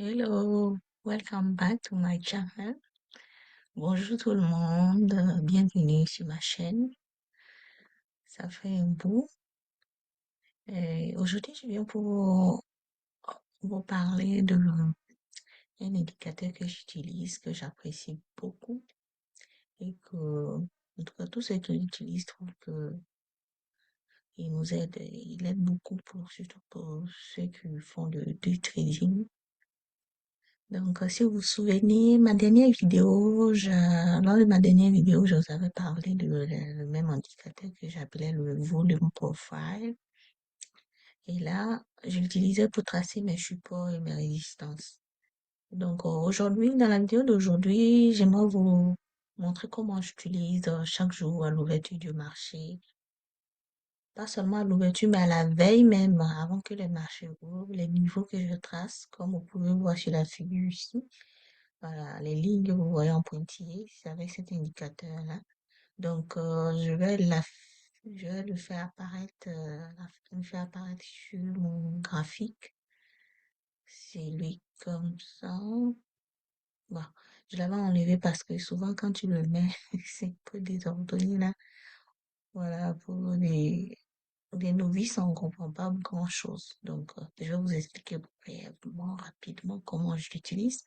Hello, welcome back to my channel. Bonjour tout le monde, bienvenue sur ma chaîne. Ça fait un bout. Et aujourd'hui, je viens pour vous parler de un indicateur que j'utilise, que j'apprécie beaucoup et que, en tout cas, tous ceux qui l'utilisent trouvent que il nous aide, il aide beaucoup surtout pour ceux qui font du trading. Donc, si vous vous souvenez, lors de ma dernière vidéo, je vous avais parlé de le même indicateur que j'appelais le volume profile. Et là, je l'utilisais pour tracer mes supports et mes résistances. Donc, aujourd'hui, dans la vidéo d'aujourd'hui, j'aimerais vous montrer comment j'utilise chaque jour à l'ouverture du marché. Pas seulement à l'ouverture, mais à la veille même, avant que les marchés ouvrent, les niveaux que je trace, comme vous pouvez voir sur la figure ici. Voilà, les lignes que vous voyez en pointillé, c'est avec cet indicateur-là. Donc, je vais le faire apparaître, le faire apparaître sur mon graphique. C'est lui comme ça. Bon, je l'avais enlevé parce que souvent quand tu le mets, c'est un peu désordonné là. Voilà, pour les novices, on ne comprend pas grand-chose. Donc, je vais vous expliquer brièvement, rapidement comment je l'utilise.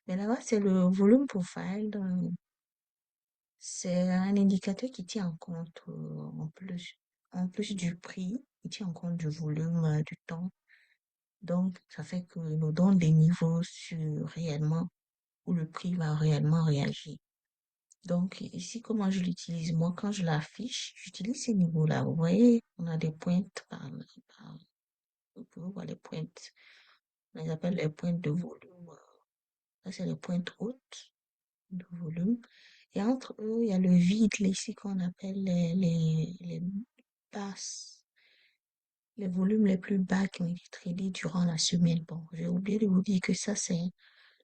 Mais là-bas, c'est le volume profile. C'est un indicateur qui tient en compte, en plus du prix, il tient en compte du volume, du temps. Donc, ça fait que nous donne des niveaux sur réellement, où le prix va réellement réagir. Donc, ici, comment je l'utilise? Moi, quand je l'affiche, j'utilise ces niveaux-là. Vous voyez, on a des pointes vous pouvez voir les pointes. On les appelle les pointes de volume. Ça, c'est les pointes hautes de volume. Et entre eux, il y a le vide, là, ici, qu'on appelle les basses, les volumes les plus bas qui ont été tradés durant la semaine. Bon, j'ai oublié de vous dire que ça, c'est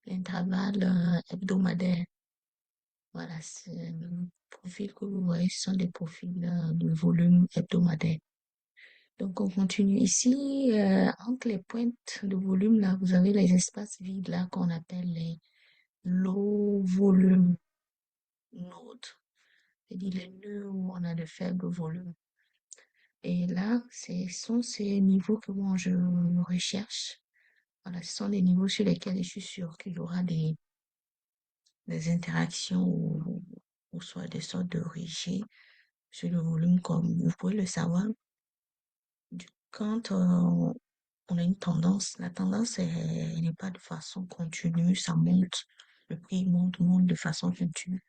l'intervalle hebdomadaire. Voilà, c'est le profil que vous voyez, ce sont des profils de volume hebdomadaire. Donc, on continue ici, entre les pointes de volume, là, vous avez les espaces vides, là, qu'on appelle les low volume nodes. C'est-à-dire les nœuds où on a de faibles volumes. Et là, ce sont ces niveaux que moi je recherche. Voilà, ce sont les niveaux sur lesquels je suis sûre qu'il y aura des interactions ou soit des sortes de rejet sur le volume, comme vous pouvez le savoir. Quand on a une tendance, la tendance elle n'est pas de façon continue, ça monte. Le prix monte de façon continue.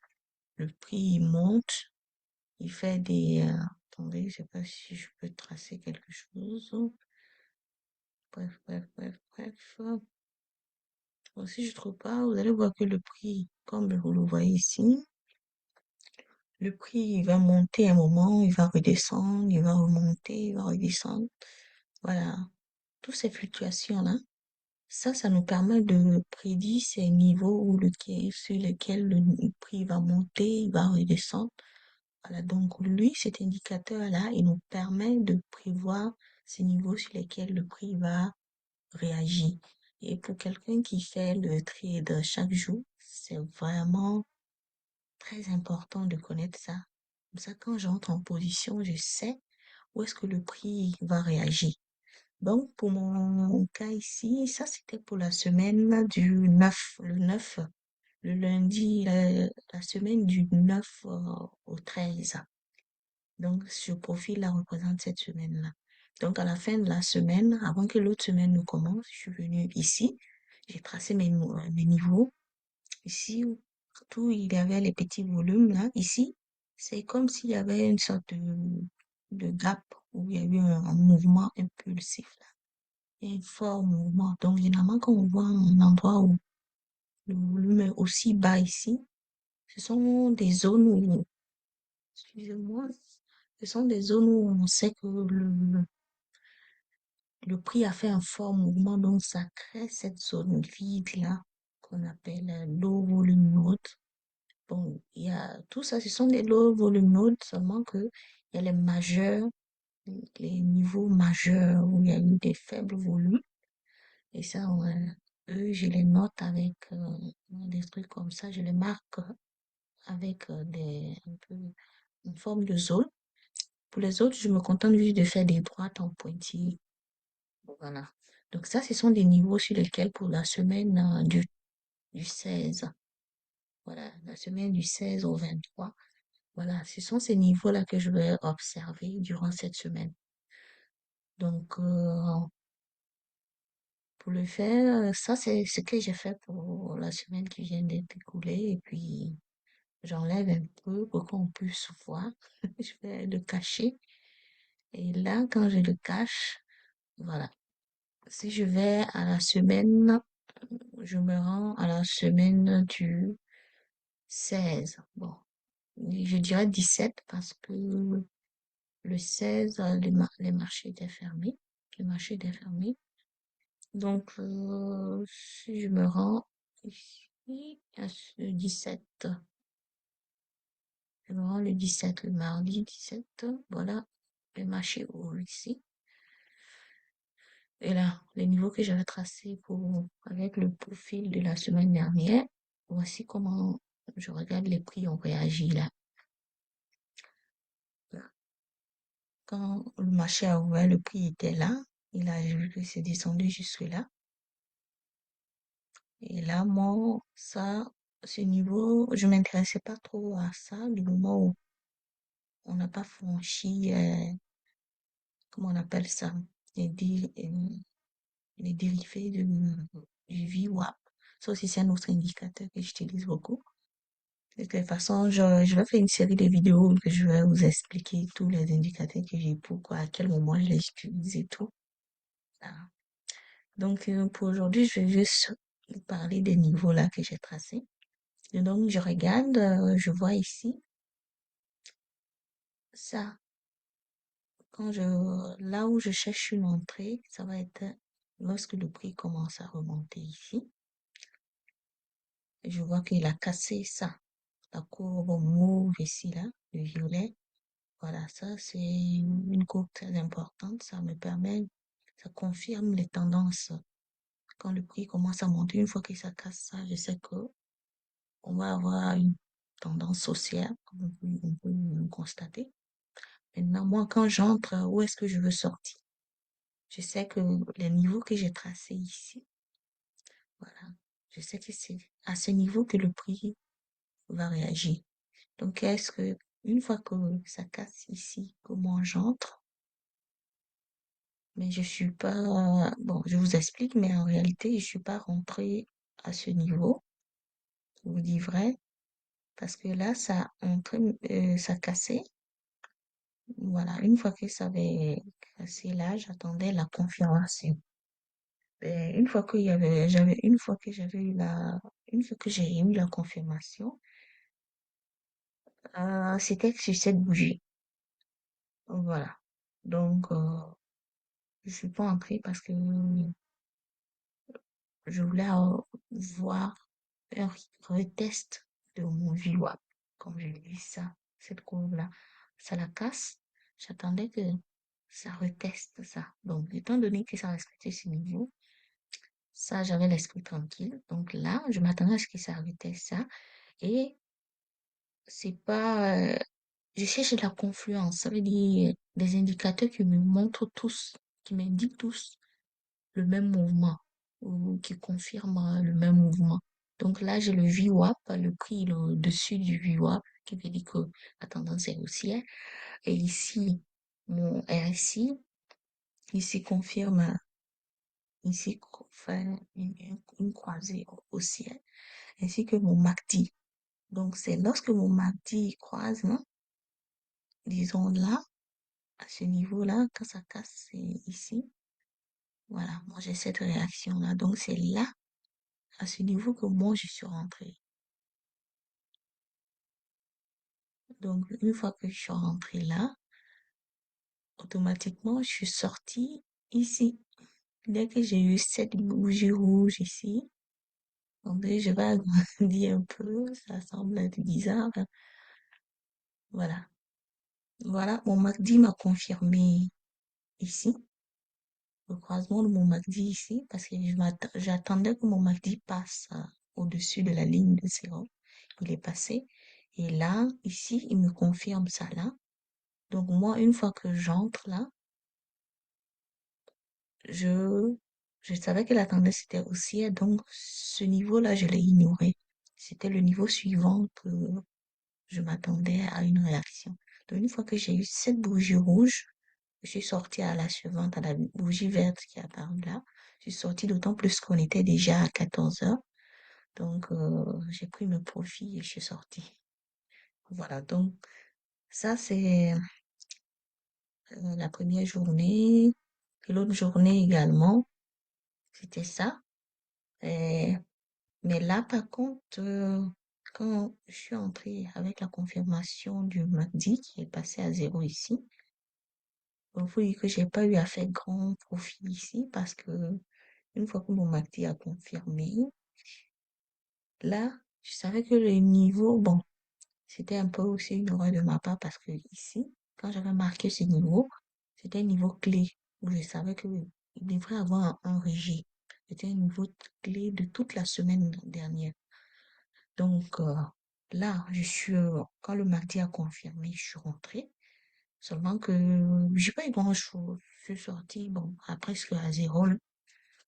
Le prix il monte, il fait des... attendez, je sais pas si je peux tracer quelque chose. Bref. Bon, si je trouve pas, vous allez voir que le prix, comme vous le voyez ici, le prix, il va monter un moment, il va redescendre, il va remonter, il va redescendre. Voilà. Toutes ces fluctuations-là, ça nous permet de prédire ces niveaux sur lesquels le prix va monter, il va redescendre. Voilà. Donc, lui, cet indicateur-là, il nous permet de prévoir ces niveaux sur lesquels le prix va réagir. Et pour quelqu'un qui fait le trade chaque jour, c'est vraiment très important de connaître ça. Comme ça, quand j'entre en position, je sais où est-ce que le prix va réagir. Donc, pour mon cas ici, ça c'était pour la semaine du 9, le lundi, la semaine du 9 au 13. Donc, ce profil-là représente cette semaine-là. Donc, à la fin de la semaine, avant que l'autre semaine ne commence, je suis venue ici, j'ai tracé mes niveaux. Ici, tout il y avait les petits volumes là. Ici, c'est comme s'il y avait une sorte de gap où il y a eu un mouvement impulsif là. Un fort mouvement. Donc, généralement, quand on voit un endroit où le volume est aussi bas ici, ce sont des zones où, excusez-moi, ce sont des zones où on sait que le prix a fait un fort mouvement, donc ça crée cette zone vide là qu'on appelle low volume node. Bon, il y a tout ça, ce sont des low volume nodes, seulement que il y a les majeurs, les niveaux majeurs où il y a eu des faibles volumes. Et ça, eux, je les note avec des trucs comme ça. Je les marque avec un peu une forme de zone. Pour les autres, je me contente juste de faire des droites en pointillés. Voilà. Donc ça, ce sont des niveaux sur lesquels pour la semaine du 16. Voilà, la semaine du 16 au 23. Voilà, ce sont ces niveaux-là que je vais observer durant cette semaine. Donc, pour le faire, ça, c'est ce que j'ai fait pour la semaine qui vient d'être écoulée. Et puis, j'enlève un peu pour qu'on puisse voir. Je vais le cacher. Et là, quand je le cache, voilà. Si je vais à la semaine, je me rends à la semaine du 16. Bon, je dirais 17 parce que le 16, les marchés étaient fermés. Le marché était fermé. Donc, si je me rends ici, le 17, je me rends le 17, le mardi 17, voilà, le marché ouvre ici. Et là, les niveaux que j'avais tracés avec le profil de la semaine dernière, voici comment je regarde les prix ont réagi là. Quand le marché a ouvert, le prix était là. Il a vu que c'est descendu jusque là. Et là, moi, ça, ce niveau, je m'intéressais pas trop à ça du moment où on n'a pas franchi, comment on appelle ça, les, les dérivés du VWAP. Ça aussi, c'est un autre indicateur que j'utilise beaucoup. De toute façon, je vais faire une série de vidéos que je vais vous expliquer tous les indicateurs que j'ai, pourquoi, à quel moment je les utilise et tout. Voilà. Donc, pour aujourd'hui, je vais juste vous parler des niveaux là que j'ai tracés. Et donc, je regarde, je vois ici, ça, là où je cherche une entrée, ça va être lorsque le prix commence à remonter ici. Je vois qu'il a cassé ça. La courbe mauve ici, là, le violet. Voilà, ça, c'est une courbe très importante. Ça me permet, ça confirme les tendances. Quand le prix commence à monter, une fois que ça casse ça, je sais que on va avoir une tendance haussière, comme on peut le constater. Maintenant, moi, quand j'entre, où est-ce que je veux sortir? Je sais que les niveaux que j'ai tracés ici, voilà, je sais que c'est à ce niveau que le prix va réagir. Donc, est-ce que une fois que ça casse ici, comment j'entre? Mais je suis pas, bon, je vous explique, mais en réalité, je suis pas rentrée à ce niveau. Je vous dis vrai, parce que là, ça entré, ça cassait. Voilà, une fois que ça avait cassé là, j'attendais la confirmation. Et une fois que j'avais eu une fois que j'ai eu la confirmation, c'était sur cette bougie. Voilà. Donc, je suis pas entrée parce que je voulais voir un retest de mon VWAP. Comme je dis ça, cette courbe-là, ça la casse. J'attendais que ça reteste ça. Donc, étant donné que ça respectait ce niveau, ça, j'avais l'esprit tranquille. Donc là, je m'attendais à ce que ça reteste ça. Et c'est pas, je cherche de la confluence. Ça veut dire des indicateurs qui me montrent tous, qui m'indiquent tous le même mouvement ou qui confirment le même mouvement. Donc là, j'ai le VWAP, le prix le dessus du VWAP, qui veut dire que la tendance est haussière. Et ici, mon RSI, ici confirme, ici fait une croisée haussière, ainsi que mon MACD. Donc c'est lorsque mon MACD croise, hein, disons là, à ce niveau-là, quand ça casse, c'est ici. Voilà, moi j'ai cette réaction-là. Donc c'est là, à ce niveau que moi je suis rentrée. Donc une fois que je suis rentrée là, automatiquement je suis sortie ici. Dès que j'ai eu cette bougie rouge ici, donc je vais agrandir un peu, ça semble être bizarre. Voilà. Voilà, mon MACD m'a confirmé ici. le croisement de mon MACD ici, parce que j'attendais que mon MACD passe au-dessus de la ligne de zéro. Il est passé. Et là, ici, il me confirme ça là. Donc moi, une fois que j'entre là, je, je savais que la tendance était haussière, donc ce niveau-là, je l'ai ignoré. C'était le niveau suivant que je m'attendais à une réaction. Donc une fois que j'ai eu cette bougie rouge, je suis sortie à la suivante, à la bougie verte qui est apparue là. Je suis sortie d'autant plus qu'on était déjà à 14 heures. Donc, j'ai pris mes profits et je suis sortie. Voilà, donc ça, c'est la première journée. Et l'autre journée également, c'était ça. Et- mais là, par contre, quand je suis entrée avec la confirmation du MACD qui est passé à zéro ici, il faut dire que j'ai pas eu à faire grand profit ici parce que une fois que mon MACD a confirmé, là, je savais que le niveau, bon, c'était un peu aussi une erreur de ma part parce que ici, quand j'avais marqué ce niveau, c'était un niveau clé où je savais que il devrait avoir un rejet. C'était un niveau clé de toute la semaine dernière. Donc là, quand le mardi a confirmé, je suis rentrée. Seulement que j'ai pas eu grand-chose. Je suis sortie, bon, à presque à zéro, là.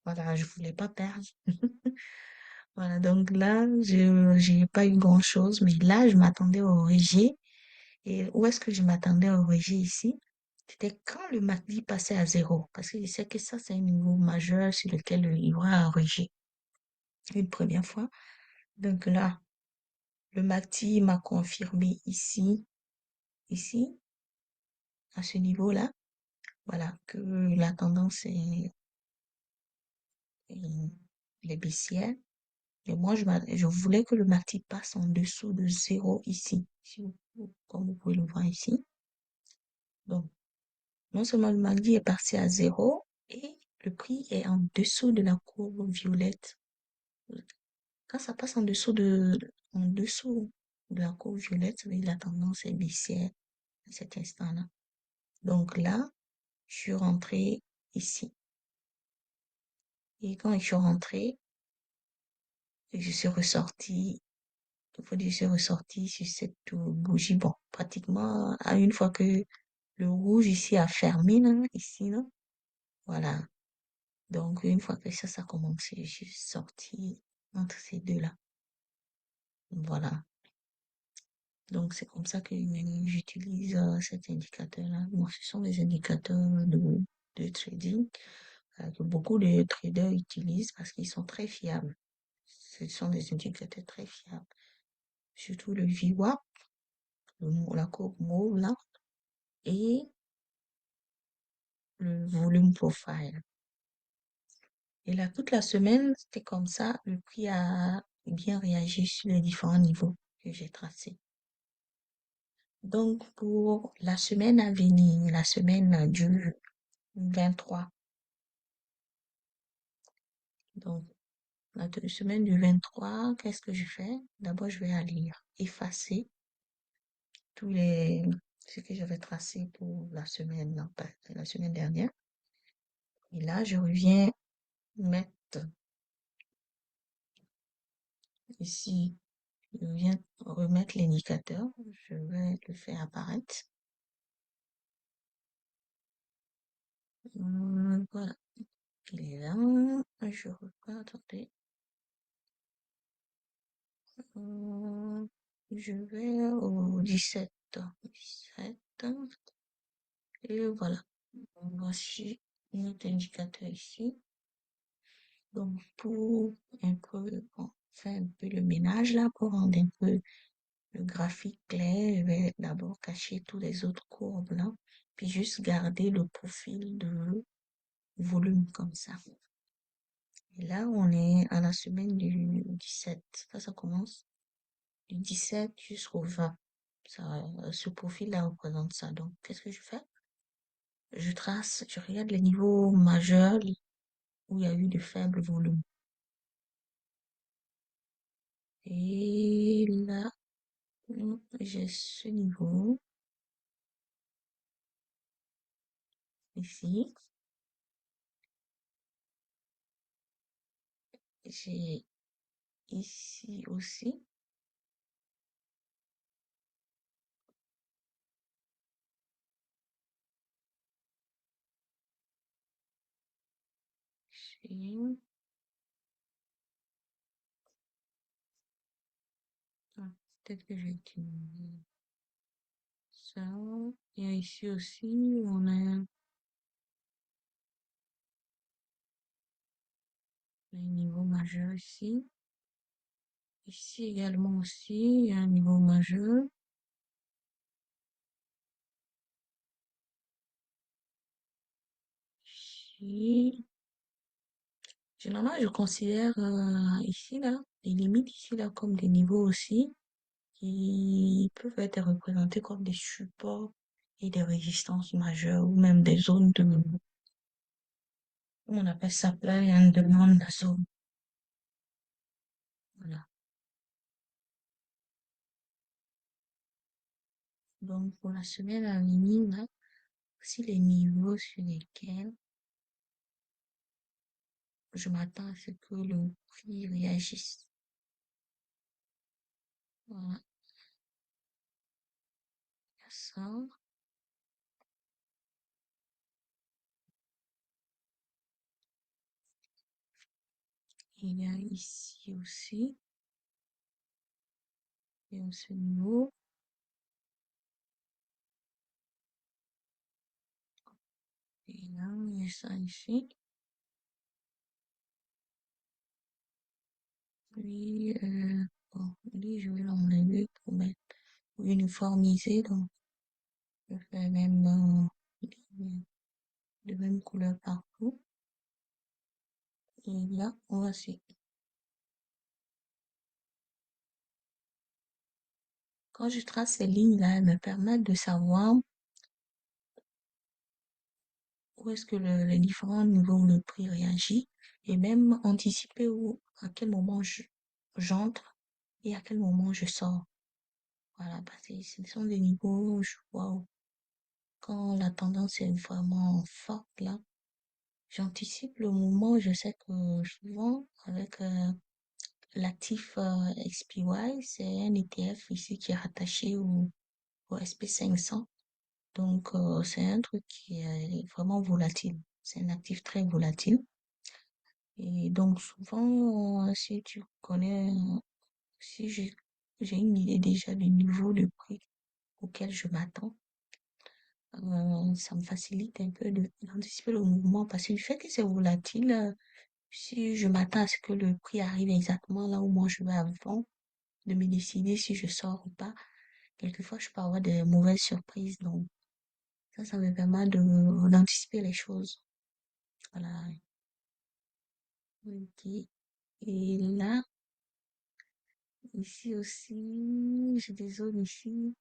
Voilà, je voulais pas perdre. Voilà, donc là, j'ai pas eu grand-chose, mais là, je m'attendais au rejet. Et où est-ce que je m'attendais au rejet ici? C'était quand le MACD passait à zéro, parce que je sais que ça, c'est un niveau majeur sur lequel il y aura un rejet une première fois. Donc là, le MACD m'a confirmé ici, à ce niveau-là, voilà, que la tendance est baissière. Et moi, je voulais que le MACD passe en dessous de zéro ici, comme vous pouvez le voir ici. Donc, non seulement le MACD est passé à zéro et le prix est en dessous de la courbe violette. Quand ça passe en dessous de la courbe violette, ça veut dire que la tendance est baissière à cet instant-là. Donc là, je suis rentrée ici. Et quand je suis rentrée, je suis ressortie, il faut dire, je suis ressortie sur cette bougie. Bon, pratiquement, à une fois que le rouge ici a fermé, là, ici, là, voilà. Donc, une fois que ça a commencé, je suis sortie entre ces deux-là. Voilà. Donc, c'est comme ça que j'utilise cet indicateur-là. Bon, ce sont les indicateurs de trading que beaucoup de traders utilisent parce qu'ils sont très fiables. Ce sont des indicateurs très fiables. Surtout le VWAP, la courbe mauve là, et le volume profile. Et là, toute la semaine, c'était comme ça. Le prix a bien réagi sur les différents niveaux que j'ai tracés. Donc, pour la semaine à venir, la semaine du 23, donc la semaine du 23, qu'est-ce que je fais? D'abord, je vais aller effacer tous ce que j'avais tracé pour la semaine, non, pas la semaine dernière. Et là, je reviens mettre ici, je viens remettre l'indicateur. Je vais le faire apparaître. Voilà. Il est là. Je repars, attendez. Je vais au 17. 17. Et voilà. Voici notre indicateur ici. Donc, pour un peu, bon, faire un peu le ménage là, pour rendre un peu le graphique clair, je vais d'abord cacher tous les autres courbes là, puis juste garder le profil de volume comme ça. Et là, on est à la semaine du 17. Ça commence du 17 jusqu'au 20. Ça, ce profil-là représente ça. Donc, qu'est-ce que je fais? Je trace, je regarde les niveaux majeurs où il y a eu de faibles volumes. Et là, j'ai ce niveau ici. J'ai ici aussi. J'ai... Ah, peut-être que j'ai utilisé ça. Et ici aussi, on a un niveau majeur ici. Ici également aussi, il y a un niveau majeur. Ici, généralement, je considère ici, là, les limites ici, là, comme des niveaux aussi, qui peuvent être représentés comme des supports et des résistances majeures, ou même des zones de, on appelle ça supply and demand zone. Voilà. Donc, pour la semaine à venir, là, aussi les niveaux sur lesquels je m'attends à ce que le prix réagisse. Voilà, il y a ça. Il y a ici aussi, et à ce niveau, et là, il y a ça ici. Puis, bon, lui, je vais l'enlever pour mettre, pour uniformiser, donc, je fais même, de même couleur partout. Et là, voici. Quand je trace ces lignes-là, elles me permettent de savoir où est-ce que les différents niveaux de prix réagissent et même anticiper à quel moment j'entre et à quel moment je sors. Voilà, parce que ce sont des niveaux où je vois quand la tendance est vraiment forte là. J'anticipe le moment, je sais que souvent avec l'actif XPY, c'est un ETF ici qui est rattaché au SP 500. Donc c'est un truc qui est vraiment volatile. C'est un actif très volatile. Et donc souvent, si tu connais, si j'ai une idée déjà du niveau de prix auquel je m'attends, ça me facilite un peu d'anticiper le mouvement parce que du fait que c'est volatile, si je m'attends à ce que le prix arrive exactement là où moi je vais avant de me décider si je sors ou pas, quelquefois je peux avoir des mauvaises surprises. Donc ça me permet d'anticiper les choses. Voilà. Ok. Et là, ici aussi, j'ai des zones ici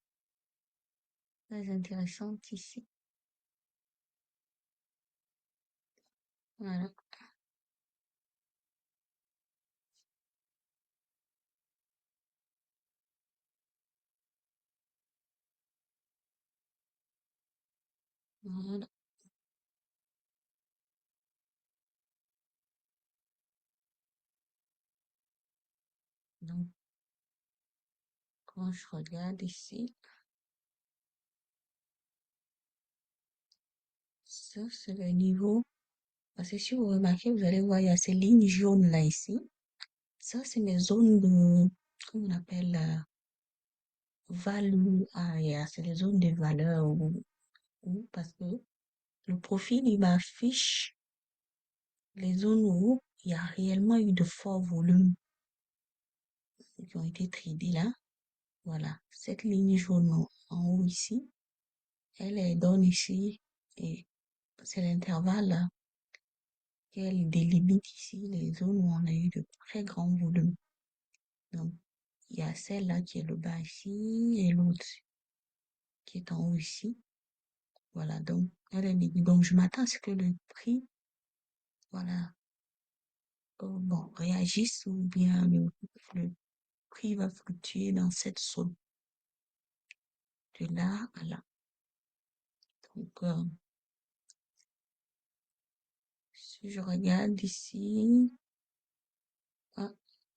très intéressantes ici. Voilà. Voilà. Donc, quand je regarde ici, ça, c'est le niveau. Parce que si vous remarquez, vous allez voir, il y a ces lignes jaunes là ici. Ça, c'est mes zones de, comment on appelle, value. Ah, c'est les zones de valeur parce que le profil, il m'affiche les zones où il y a réellement eu de forts volumes qui ont été tradés là. Voilà. Cette ligne jaune en haut ici, elle donne ici et c'est l'intervalle là qu'elle délimite ici les zones où on a eu de très grands volumes. Donc, il y a celle-là qui est le bas ici et l'autre qui est en haut ici. Voilà, donc, donc je m'attends à ce que le prix, voilà, bon, réagisse ou bien le prix va fluctuer dans cette zone de là à là. Donc, si je regarde ici,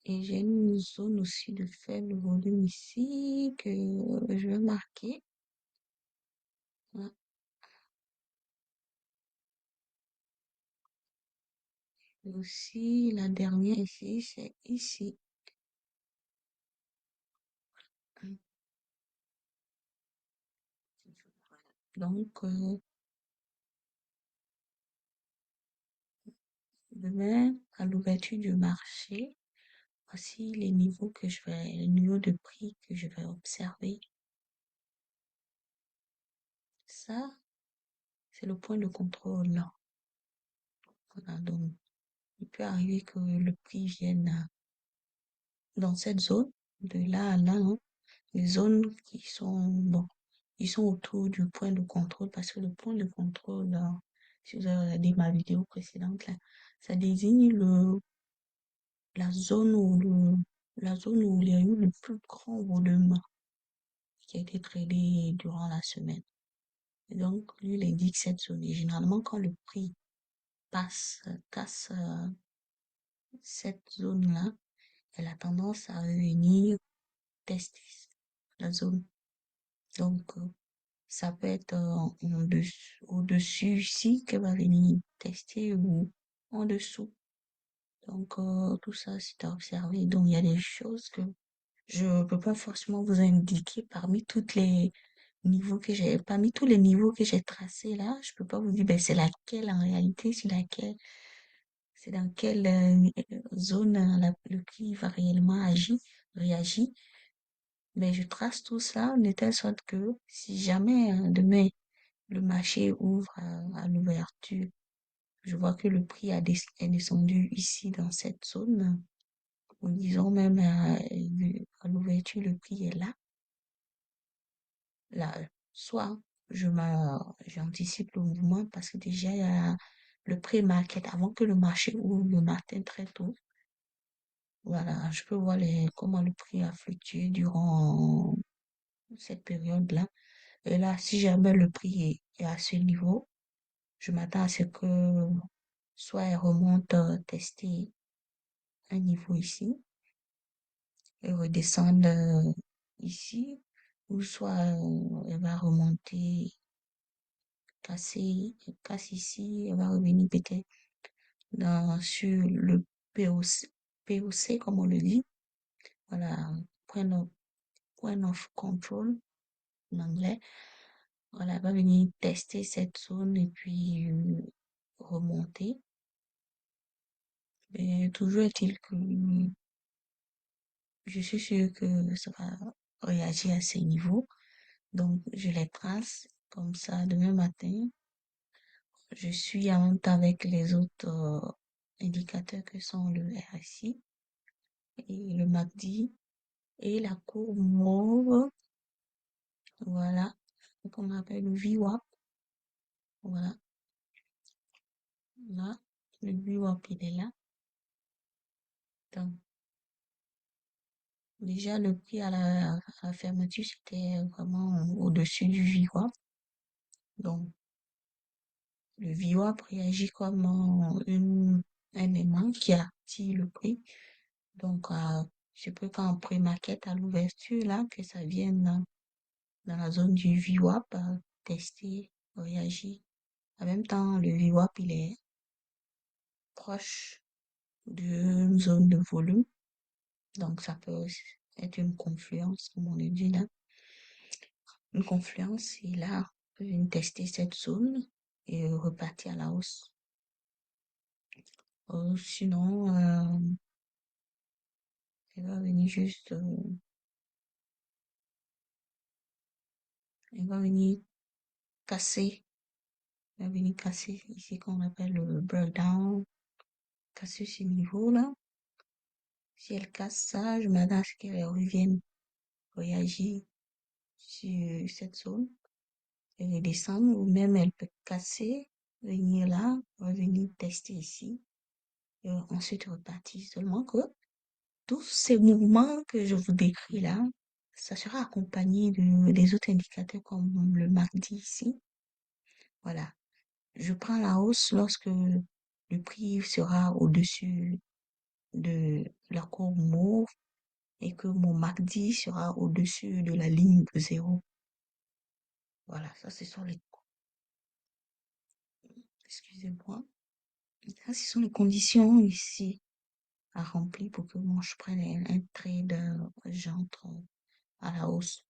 Et j'ai une zone aussi de faible volume ici que je vais marquer. Voilà. Et aussi, la dernière ici, c'est ici. Donc, demain, à l'ouverture du marché, voici les niveaux de prix que je vais observer. Ça, c'est le point de contrôle. Voilà, donc, il peut arriver que le prix vienne dans cette zone, de là à là, hein. Les zones qui sont, bon, ils sont autour du point de contrôle parce que le point de contrôle, si vous avez regardé ma vidéo précédente, là, ça désigne la zone la zone où il y a eu le plus grand volume qui a été tradé durant la semaine. Et donc, lui, il indique cette zone. Et généralement, quand le prix casse cette zone-là, elle a tendance à venir tester la zone. Donc, ça peut être au-dessus ici qu'elle va venir tester ou en dessous. Donc, tout ça, c'est à observer. Donc, il y a des choses que je peux pas forcément vous indiquer parmi tous les niveaux que j'ai tracés là, je peux pas vous dire, ben, c'est laquelle en réalité, c'est dans quelle zone le prix va réellement réagir. Mais je trace tout ça de telle sorte que si jamais demain le marché ouvre à l'ouverture, je vois que le prix est descendu ici dans cette zone, ou disons même à l'ouverture, le prix est là. Là, soit j'anticipe le mouvement parce que déjà il y a le pré-market avant que le marché ouvre le matin très tôt. Voilà, je peux voir comment le prix a fluctué durant cette période-là. Et là, si jamais le prix est à ce niveau, je m'attends à ce que soit elle remonte tester un niveau ici et redescendre ici, ou soit elle va remonter, casse ici, elle va revenir peut-être sur le POC, comme on le dit. Voilà, point of, point of control en anglais. Voilà, elle va venir tester cette zone et puis remonter. Mais toujours est-il que je suis sûre que ça va réagir à ces niveaux. Donc, je les trace comme ça demain matin. Je suis en même temps avec les autres indicateurs que sont le RSI et le MACD et la courbe mauve. Voilà, qu'on appelle le VWAP. Voilà, là, le VWAP, il est là. Donc, déjà, le prix à la fermeture, c'était vraiment au-dessus du VWAP. Donc, le VWAP réagit comme un aimant qui attire le prix. Donc, je peux qu'en pré-market à l'ouverture, là, que ça vienne dans la zone du VWAP, tester, réagir. En même temps, le VWAP, il est proche d'une zone de volume. Donc, ça peut aussi être une confluence, comme on le dit là. Une confluence, et là, on peut venir tester cette zone et repartir à la hausse. Sinon, elle va venir juste, elle va venir casser, elle va venir casser ici qu'on appelle le breakdown, casser ce niveau-là. Si elle casse ça, je m'attends à ce qu'elle revienne réagir sur cette zone et redescendre, ou même elle peut casser, venir là, revenir tester ici, et ensuite repartir. Seulement que tous ces mouvements que je vous décris là, ça sera accompagné des autres indicateurs comme le mardi ici. Voilà. Je prends la hausse lorsque le prix sera au-dessus de la courbe mauve et que mon MACD sera au-dessus de la ligne de zéro. Voilà, ça, ce sont les, excusez-moi, ça, ce sont les conditions ici à remplir pour que moi, je prenne un trade, j'entre à la hausse.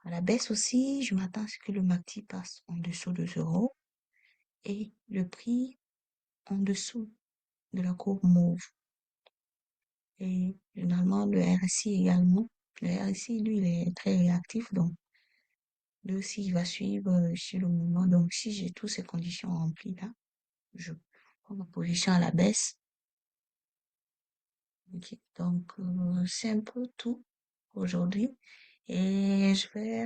À la baisse aussi, je m'attends à ce que le MACD passe en dessous de zéro et le prix en dessous de la courbe mauve. Et généralement, le RSI également. Le RSI, lui, il est très réactif, donc lui aussi, il va suivre sur le mouvement. Donc, si j'ai toutes ces conditions remplies là, je prends ma position à la baisse. Ok. Donc, c'est un peu tout aujourd'hui. Et je vais,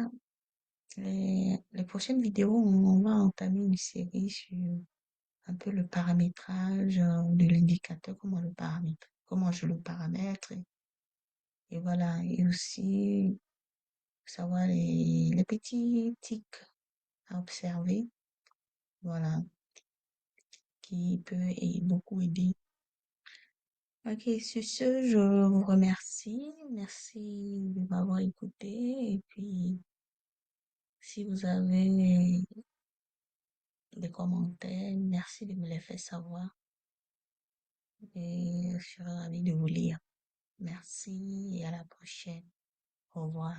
les prochaines vidéos, on va entamer une série sur un peu le paramétrage de l'indicateur, comment le paramètre, comment je le paramètre. Et voilà. Et aussi, savoir les petits tics à observer. Voilà. Qui peut et beaucoup aider. Ok, sur ce, je vous remercie. Merci de m'avoir écouté. Et puis, si vous avez des commentaires, merci de me les faire savoir. Et je serai ravie de vous lire. Merci et à la prochaine. Au revoir.